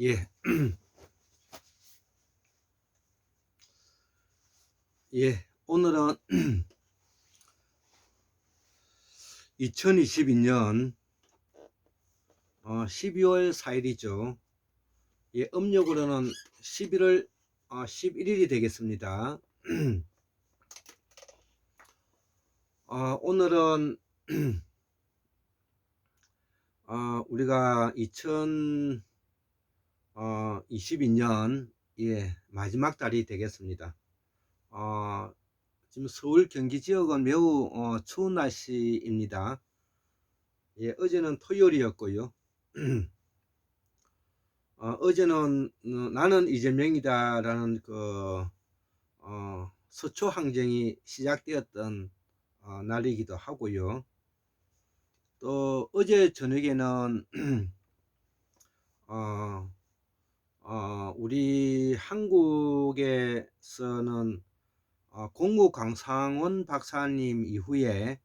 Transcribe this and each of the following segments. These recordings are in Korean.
예, 예. 오늘은 2022년 12월 4일이죠. 예, 음력으로는 11월 11일이 되겠습니다. 오늘은 우리가 2022년 마지막 달이 되겠습니다. 지금 서울 경기 지역은 매우 추운 날씨입니다. 예, 어제는 토요일이었고요. 어제는 나는 이재명이다라는 서초 항쟁이 시작되었던 날이기도 하고요. 또 어제 저녁에는 우리 한국에서는 공무 강상원 박사님 이후에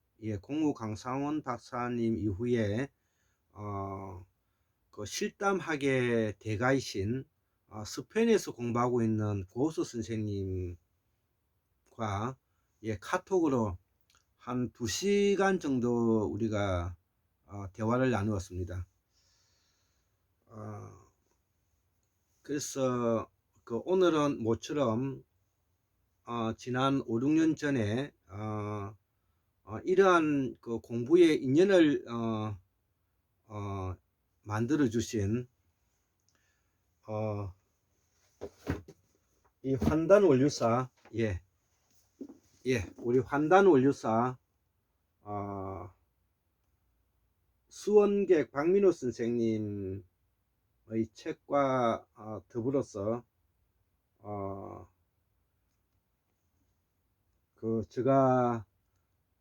그 실담학의 대가이신 스페인에서 공부하고 있는 고수 선생님과 카톡으로 한 2시간 정도 우리가 대화를 나누었습니다. 그래서 오늘은 모처럼 지난 5, 6년 전에 이러한 공부의 인연을 만들어 주신 이 환단 원류사 우리 환단 원류사 수원객 박민호 선생님의 책과 더불어서 제가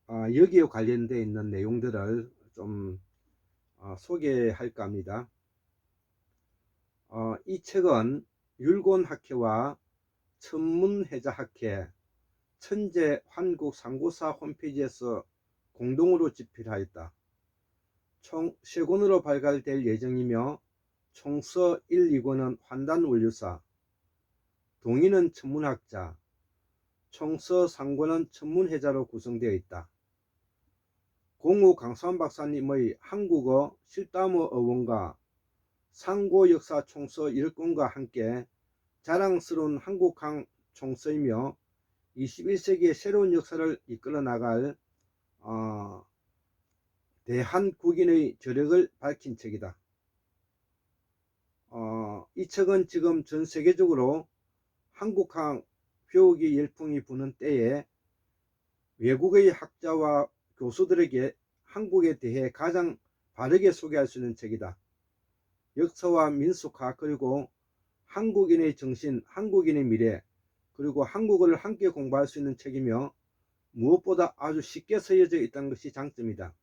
여기에 관련되어 있는 내용들을 좀 소개할까 합니다. 이 책은 율곤학회와 천문해자학회 천재 한국상고사 홈페이지에서 공동으로 집필하였다. 총 3권으로 발간될 예정이며 총서 1, 2권은 환단원류사, 동의는 천문학자, 총서 3권은 천문해자로 구성되어 있다. 공우 강수환 박사님의 한국어 실담어 어원과 상고역사 총서 10권과 함께 자랑스러운 한국학 총서이며 21세기의 새로운 역사를 이끌어 나갈 대한국인의 저력을 밝힌 책이다. 이 책은 지금 전 세계적으로 한국학 배우기 열풍이 부는 때에 외국의 학자와 교수들에게 한국에 대해 가장 바르게 소개할 수 있는 책이다. 역사와 민속학 그리고 한국인의 정신, 한국인의 미래 그리고 한국어를 함께 공부할 수 있는 책이며 무엇보다 아주 쉽게 쓰여져 있다는 것이 장점이다.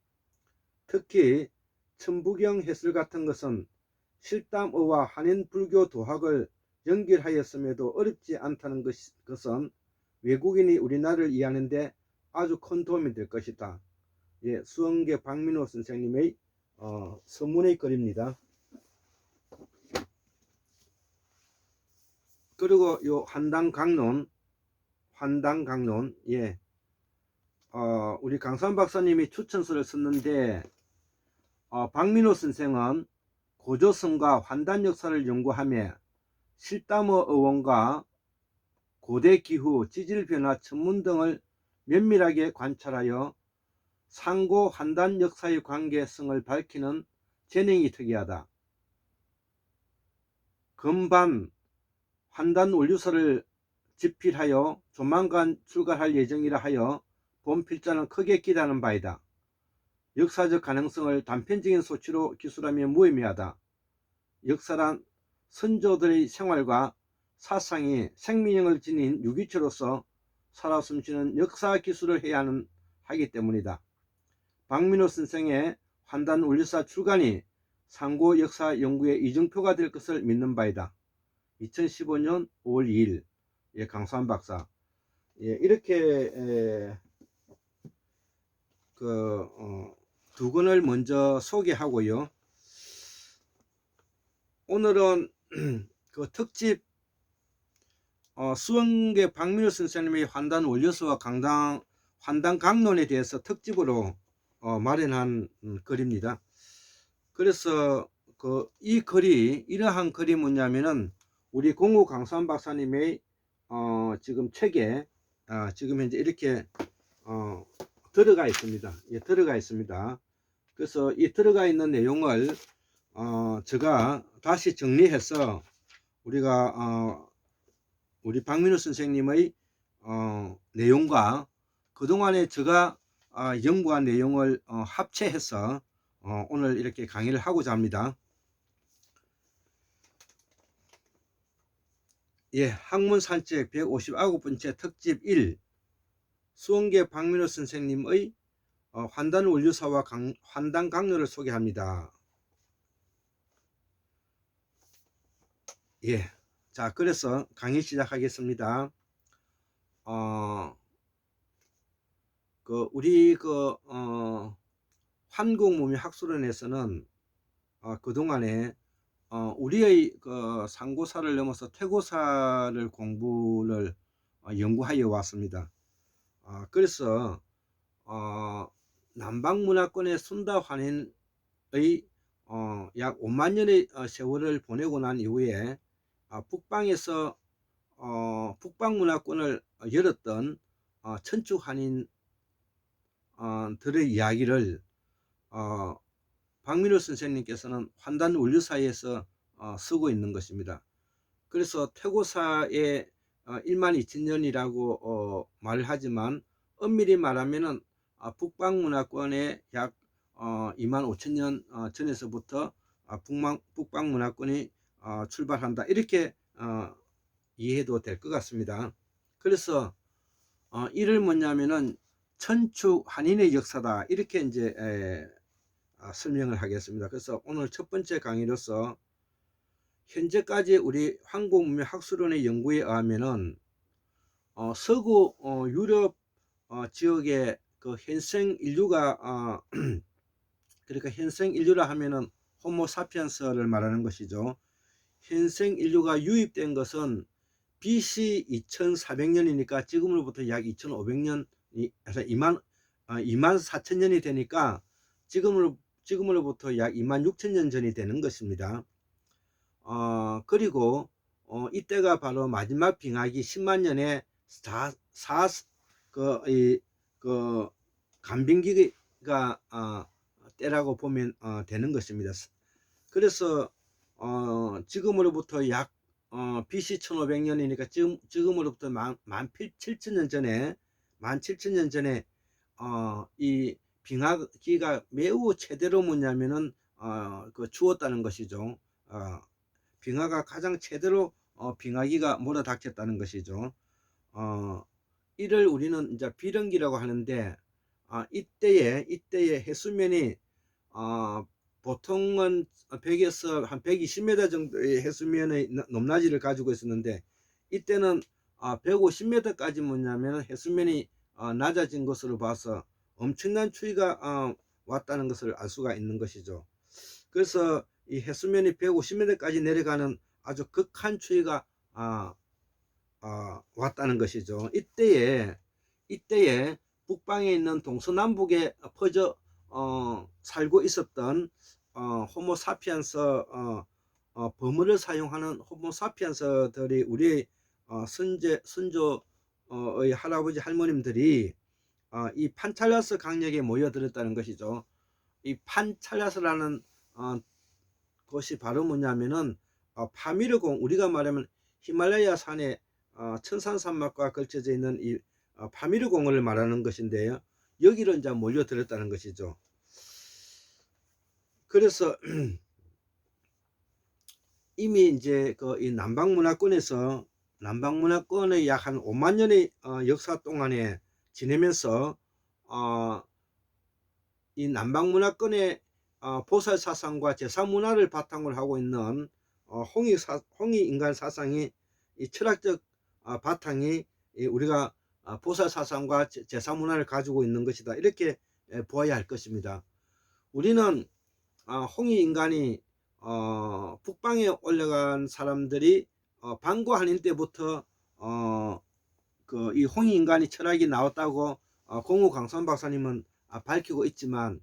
특히 천부경 해설 같은 것은 실담어와 한인불교 도학을 연결하였음에도 어렵지 않다는 것은 외국인이 우리나라를 이해하는 데 아주 큰 도움이 될 것이다. 수원계 박민호 선생님의 서문의 글입니다. 그리고 요 환단강론 우리 강산 박사님이 추천서를 썼는데 박민호 선생은 고조성과 환단 역사를 연구하며 실담어 어원과 고대 기후, 지질 변화, 천문 등을 면밀하게 관찰하여 상고 환단 역사의 관계성을 밝히는 재능이 특이하다. 금반 환단 원류서를 집필하여 조만간 출간할 예정이라 하여 본 필자는 크게 기대하는 바이다. 역사적 가능성을 단편적인 소치로 기술하며 무의미하다. 역사란 선조들의 생활과 사상이 생명력을 지닌 유기체로서 살아 숨쉬는 역사 기술을 해야 하기 때문이다. 박민호 선생의 환단 원류사 출간이 상고 역사 연구의 이정표가 될 것을 믿는 바이다. 2015년 5월 2일 강수환 박사. 이렇게 두 권을 먼저 소개하고요. 오늘은 그 특집 수원계 박민우 선생님의 환단 원료서와 환단 강론에 대해서 특집으로 마련한 글입니다. 그래서 이 글이 이러한 글이 뭐냐면은 우리 공우 강수환 박사님의 지금 책에 지금 현재 이렇게 들어가 있습니다. 예, 들어가 있습니다. 그래서 이 들어가 있는 내용을 제가 다시 정리해서 우리가 우리 박민우 선생님의 내용과 그동안에 제가 연구한 내용을 합체해서 오늘 이렇게 강의를 하고자 합니다. 예, 학문산책 159번째 특집 1 수원계 박민우 선생님의 환단 원류사와 환단 강론을 소개합니다. 예, 자, 그래서 강의 시작하겠습니다. 우리 한국문명학술원에서는 그동안에 우리의 상고사를 넘어서 퇴고사를 공부를 연구하여 왔습니다. 그래서 남방문화권의 순다 환인의 약 5만 년의 세월을 보내고 난 이후에 북방에서 북방문화권을 열었던 천추환인들의 이야기를 박민우 선생님께서는 환단 원류사에서 쓰고 있는 것입니다. 그래서 퇴고사의 12,000년이라고 말을 하지만 엄밀히 말하면은 북방문화권의 약 25,000년 전에서부터 북방문화권이 출발한다, 이렇게 이해해도 될 것 같습니다. 그래서 이를 뭐냐면은 천추환인의 역사다, 이렇게 이제 설명을 하겠습니다. 그래서 오늘 첫 번째 강의로서 현재까지 우리 한국문명학술원의 연구에 의하면은 서구 유럽 지역의 그 현생 인류가 그러니까 현생 인류라 하면은 호모사피엔스를 말하는 것이죠. 현생 인류가 유입된 것은 BC 2400년이니까 지금으로부터 약 2500년이 24,000년이 되니까 지금으로부터 약 26,000년 전이 되는 것입니다. 그리고 이때가 바로 마지막 빙하기 10만 년에 간빙기가 때라고 보면 되는 것입니다. 그래서 지금으로부터 약 BC 1500년이니까 지금으로부터 17,000년 전에 17,000년 전에 이 빙하기가 매우 최대로 뭐냐면은 추웠다는 것이죠. 빙하가 가장 최대로 빙하기가 몰아닥쳤다는 것이죠. 이를 우리는 이제 비령기라고 하는데 이때의 해수면이 보통은 100에서 한 120m 정도의 해수면의 높낮이를 가지고 있었는데 이때는 150m까지 뭐냐면 해수면이 낮아진 것으로 봐서 엄청난 추위가 왔다는 것을 알 수가 있는 것이죠. 그래서 이 해수면이 150m까지 내려가는 아주 극한 추위가 왔다는 것이죠. 이때에 북방에 있는 동서남북에 퍼져 살고 있었던 호모사피엔스 버물을 사용하는 호모사피엔스들이 우리의 선조의 할아버지 할머님들이 이 판찰라스 강역에 모여들었다는 것이죠. 이 판찰라스라는 것이 바로 뭐냐면은 파미르공, 우리가 말하면 히말라야 산에 천산산맥과 걸쳐져 있는 이 파미르공을 말하는 것인데요. 여기로 이제 몰려들었다는 것이죠. 그래서 이미 이제 이 남방문화권에서 남방문화권의 약 한 5만 년의 역사 동안에 지내면서 이 남방문화권의 보살 사상과 제사 문화를 바탕으로 하고 있는 홍익 인간 사상이 이 철학적 바탕이 우리가 보살 사상과 제사 문화를 가지고 있는 것이다, 이렇게 보아야 할 것입니다. 우리는 홍익 인간이 북방에 올라간 사람들이 방고한인 때부터 이 홍익인간의 철학이 나왔다고 공우 강선 박사님은 밝히고 있지만,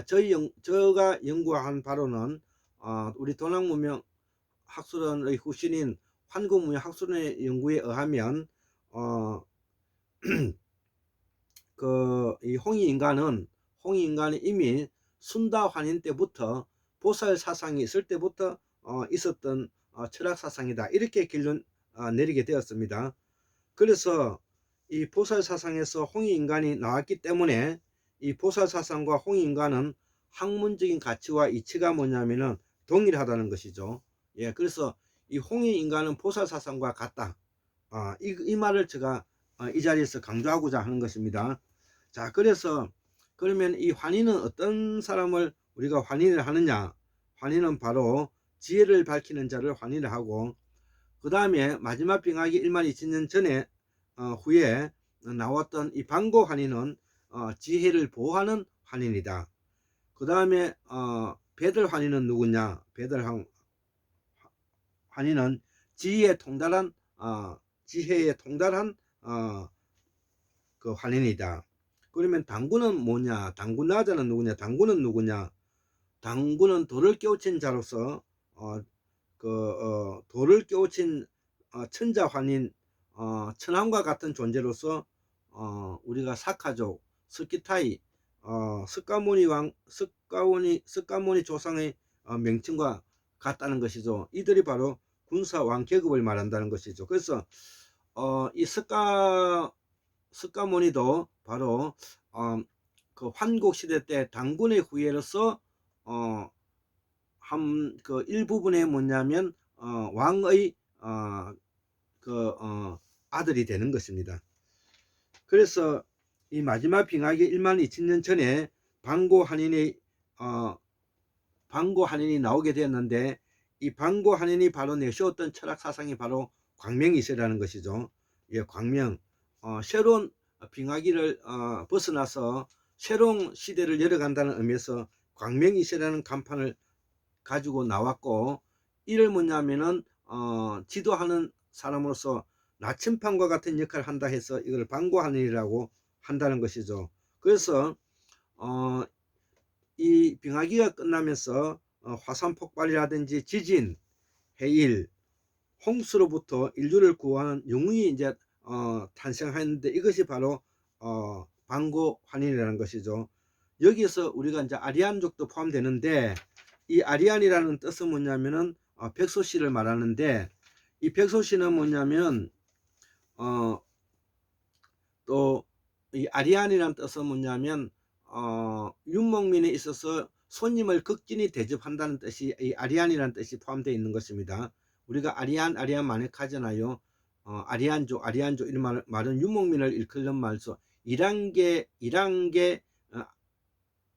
제가 연구한 바로는 우리 동학문명 학술원의 후신인 환국문명 학술원의 연구에 의하면 이 홍익인간은 이미 순다 환인 때부터 보살 사상이 있을 때부터 있었던 철학 사상이다, 이렇게 결론 내리게 되었습니다. 그래서 이 보살 사상에서 홍익인간이 나왔기 때문에 이 보살 사상과 홍익인간은 학문적인 가치와 이치가 뭐냐면은 동일하다는 것이죠. 예, 그래서 이 홍익인간은 보살 사상과 같다. 이 말을 제가 이 자리에서 강조하고자 하는 것입니다. 자, 그래서 그러면 이 환희는 어떤 사람을 우리가 환희를 하느냐? 환희는 바로 지혜를 밝히는 자를 환희를 하고, 그 다음에 마지막 병학이 1만 2000년 전에 후에 나왔던 이 방고 환희는 지혜를 보호하는 환희이다. 그 다음에 배들 환희는 누구냐? 배들 환희는 지혜에 통달한 그 환희이다. 그러면 당구는 뭐냐? 당구나자는 누구냐? 당구는 누구냐? 당구는 도를 깨우친 자로서 도를 깨우친 천자환인 천황과 같은 존재로서 우리가 사카족, 스키타이, 스까모니 조상의 명칭과 같다는 것이죠. 이들이 바로 군사왕 계급을 말한다는 것이죠. 그래서 이 스까모니도 바로 그 환국 시대 때 당군의 후예로서 그 일부분에 뭐냐면 왕의 아들이 되는 것입니다. 그래서 이 마지막 빙하기 1만 2000년 전에 방고 한인이 나오게 되었는데, 이 방고 한인이 바로 내세웠던 철학 사상이 바로 광명이세라는 것이죠. 예, 광명. 새로운 빙하기를 벗어나서 새로운 시대를 열어간다는 의미에서 광명이세라는 간판을 가지고 나왔고, 이를 뭐냐면은 지도하는 사람으로서 나침판과 같은 역할을 한다 해서 이걸 방고한인이라고 한다는 것이죠. 그래서 이 빙하기가 끝나면서 화산 폭발이라든지 지진, 해일, 홍수로부터 인류를 구하는 영웅이 이제 탄생하였는데, 이것이 바로 방고환인이라는 것이죠. 여기서 우리가 이제 아리안족도 포함되는데, 이 아리안이라는 뜻은 뭐냐면은 백소씨를 말하는데, 이 백소씨는 뭐냐면 또 이 아리안이라는 뜻은 뭐냐면 윤목민에 있어서 손님을 극진히 대접한다는 뜻이 이 아리안이라는 뜻이 포함되어 있는 것입니다. 우리가 아리안 많이 하잖아요. 아리안족 이런 말은 윤목민을 일컫는 말소 이란계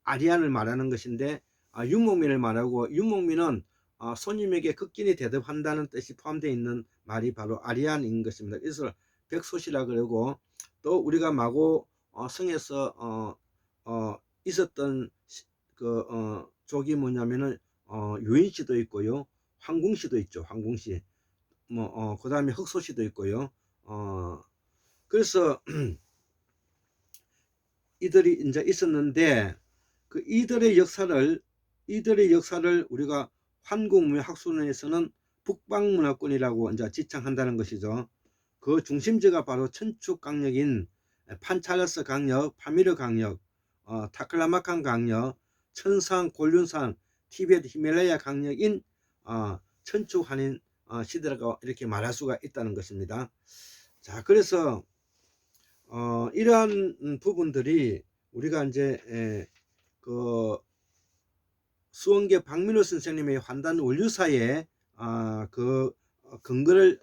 아리안을 말하는 것인데, 윤목민을 말하고, 윤목민은 손님에게 극진히 대접한다는 뜻이 포함되어 있는 말이 바로 아리안인 것입니다. 그래서 백소시라 그러고, 또 우리가 마고 성에서 있었던 족이 뭐냐면은 유인시도 있고요, 황궁시도 있죠. 황궁시. 그 다음에 흑소시도 있고요. 그래서 이들이 이제 있었는데, 이들의 역사를 우리가 한국문화학술원에서는 북방문화권이라고 이제 지칭한다는 것이죠. 그 중심지가 바로 천축 강력인 판차르스 강력, 파미르 강력, 타클라마칸 강력, 천상 곤륜산, 티베트 히말라야 강력인 천축 한인 시대라고 이렇게 말할 수가 있다는 것입니다. 자, 그래서 이러한 부분들이 우리가 이제 그 수원계 박민호 선생님의 환단 원류사에 그 근거를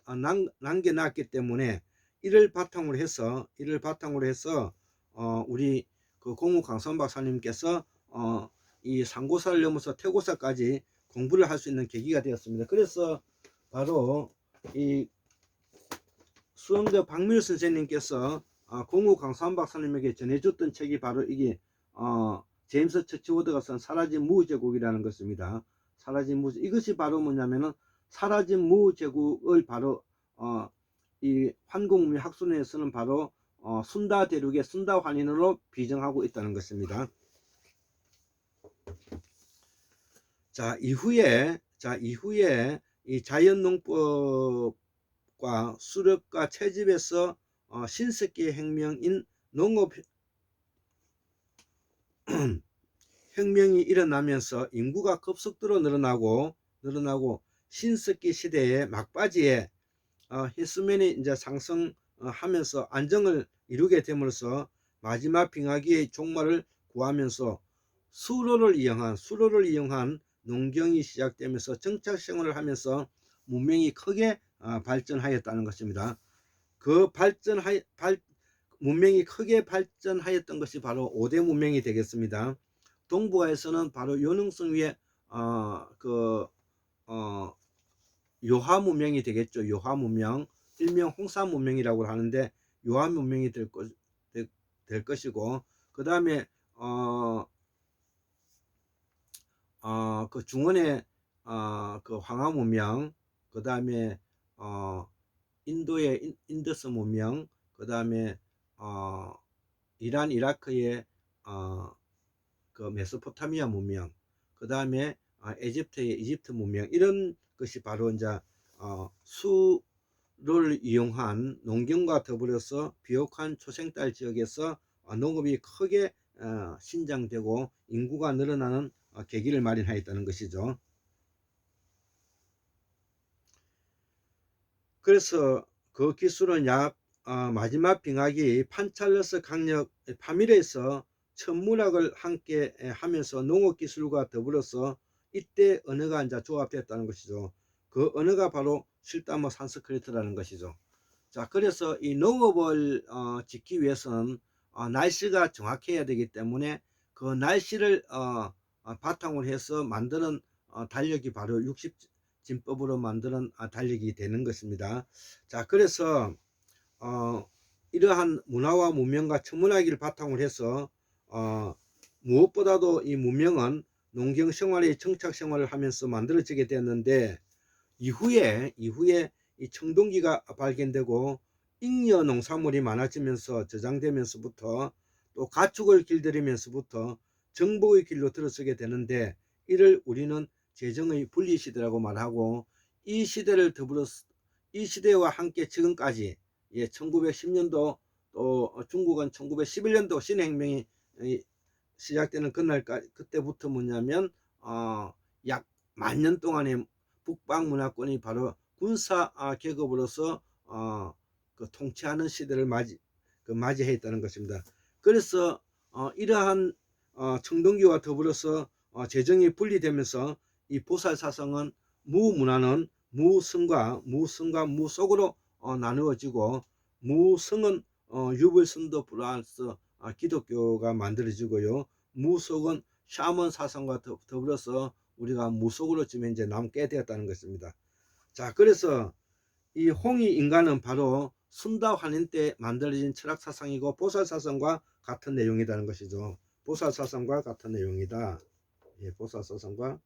남겨놨기 때문에, 이를 바탕으로 해서 우리 그 공우 강선 박사님께서 이 상고사를 넘어서 태고사까지 공부를 할 수 있는 계기가 되었습니다. 그래서 바로 이 수원계 박민호 선생님께서 공우 강선 박사님에게 전해줬던 책이 바로 이게 제임스 처치워드가 쓴 사라진 무제국이라는 것입니다. 사라진 무, 이것이 바로 뭐냐면은 사라진 무제국을 바로 이 환국문명 학술에서는 바로 순다 대륙의 순다 환인으로 비정하고 있다는 것입니다. 자, 이후에 이 자연농법과 수렵과 채집에서 신석기의 혁명인 농업 혁명이 일어나면서 인구가 급속도로 늘어나고 신석기 시대의 막바지에 해수면이 이제 상승하면서 안정을 이루게 됨으로써 마지막 빙하기의 종말을 구하면서 수로를 이용한 농경이 시작되면서 정착 생활을 하면서 문명이 크게 발전하였다는 것입니다. 그 문명이 크게 발전하였던 것이 바로 5대 문명이 되겠습니다. 동북아에서는 바로 요능성 위에 요하 문명이 되겠죠. 요하 문명, 일명 홍사 문명이라고 하는데 요하 문명이 될 것이고, 그 다음에 그 중원의 그 황하 문명, 그 다음에 인도의 인더스 문명, 그 다음에 이란 이라크의 그 메소포타미아 문명, 그 다음에 에집트의 이집트 문명, 이런 것이 바로 이제 수를 이용한 농경과 더불어서 비옥한 초생달 지역에서 농업이 크게 신장되고 인구가 늘어나는 계기를 마련하였다는 것이죠. 그래서 그 기술은 마지막 빙하기 판찰러스 강력 파밀에서 천문학을 함께 하면서 농업기술과 더불어서 이때 언어가 이제 조합됐다는 것이죠. 그 언어가 바로 실타모 산스크리트라는 것이죠. 자, 그래서 이 농업을 짓기 위해서는 날씨가 정확해야 되기 때문에 그 날씨를 바탕으로 해서 만드는 달력이 바로 60진법으로 만드는 달력이 되는 것입니다. 자, 그래서 이러한 문화와 문명과 천문학을 바탕으로 해서 무엇보다도 이 문명은 농경 생활의 정착 생활을 하면서 만들어지게 되었는데, 이후에 이 청동기가 발견되고 잉여 농산물이 많아지면서 저장되면서부터 또 가축을 길들이면서부터 정복의 길로 들어서게 되는데, 이를 우리는 재정의 분리 시대라고 말하고, 이 시대와 함께 지금까지 1910년도 또 중국은 1911년도 신혁명이 시작되는 그때부터 뭐냐면 약 만 년 동안의 북방 문화권이 바로 군사 계급으로서 그 통치하는 시대를 맞이했다는 것입니다. 그래서 이러한 청동기와 더불어서 재정이 분리되면서 이 보살사성은 무문화는 무성과 무속으로 나누어지고, 무성은 유불선도 플러스 기독교가 만들어지고요, 무속은 샤먼 사상과 더불어서 우리가 무속으로 지금 이제 남게 되었다는 것입니다. 자, 그래서 이 홍익 인간은 바로 순다 환인 때 만들어진 철학 사상이고 보살 사상과 같은 내용이라는 것이죠. 보살 사상과 같은 내용이다. 예, 보살 사상과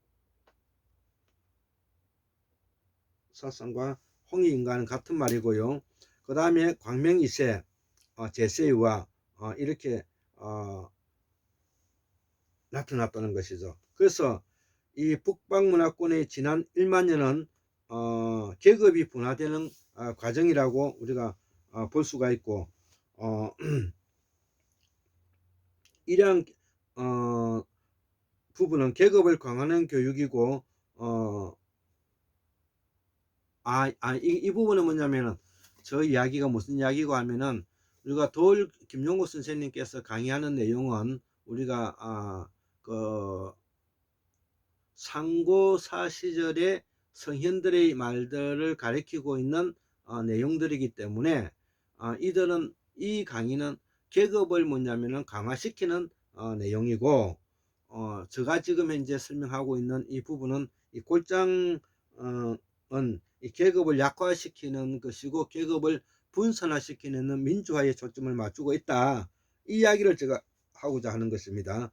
홍익 인간은 같은 말이고요. 그 다음에 광명 2세 제세와 이렇게 나타났다는 것이죠. 그래서 이 북방 문화권의 지난 1만 년은 계급이 분화되는 과정이라고 우리가 볼 수가 있고, 이러한 부분은 계급을 강화하는 교육이고, 이 부분은 뭐냐면은, 저 이야기가 무슨 이야기고 하면은, 우리가 김용구 선생님께서 강의하는 내용은 우리가 그 상고사 시절의 성현들의 말들을 가리키고 있는 내용들이기 때문에 이 강의는 계급을 뭐냐면은 강화시키는 내용이고, 제가 지금 현재 설명하고 있는 이 부분은 이 골장은 이 계급을 약화시키는 것이고 계급을 분산화시키는 민주화에 초점을 맞추고 있다, 이 이야기를 제가 하고자 하는 것입니다.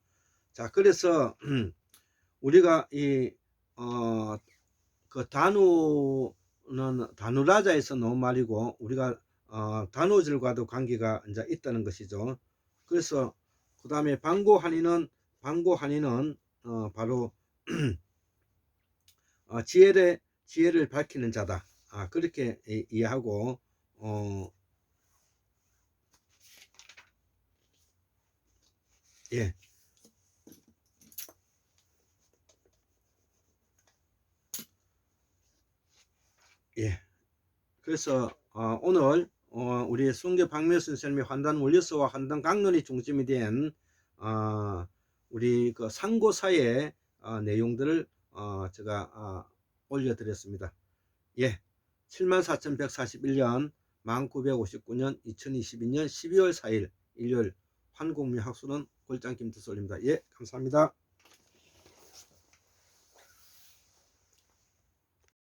자, 그래서 우리가 이 그 단우는 단우라자에서 나온 말이고 우리가 단오절과도 관계가 이제 있다는 것이죠. 그래서 그 다음에 방고한의는 바로 지혜를 밝히는 자다. 그렇게 이해하고 예. 예. 그래서 오늘 우리 순교 박묘 선생님의 환단 원리서와 환단 강론이 중심이 된 우리 그 상고사의 내용들을 제가 올려드렸습니다. 예, 74,141년 1959년 2022년 12월 4일 일요일 환국미 학술은 골장 김태솔입니다. 예, 감사합니다.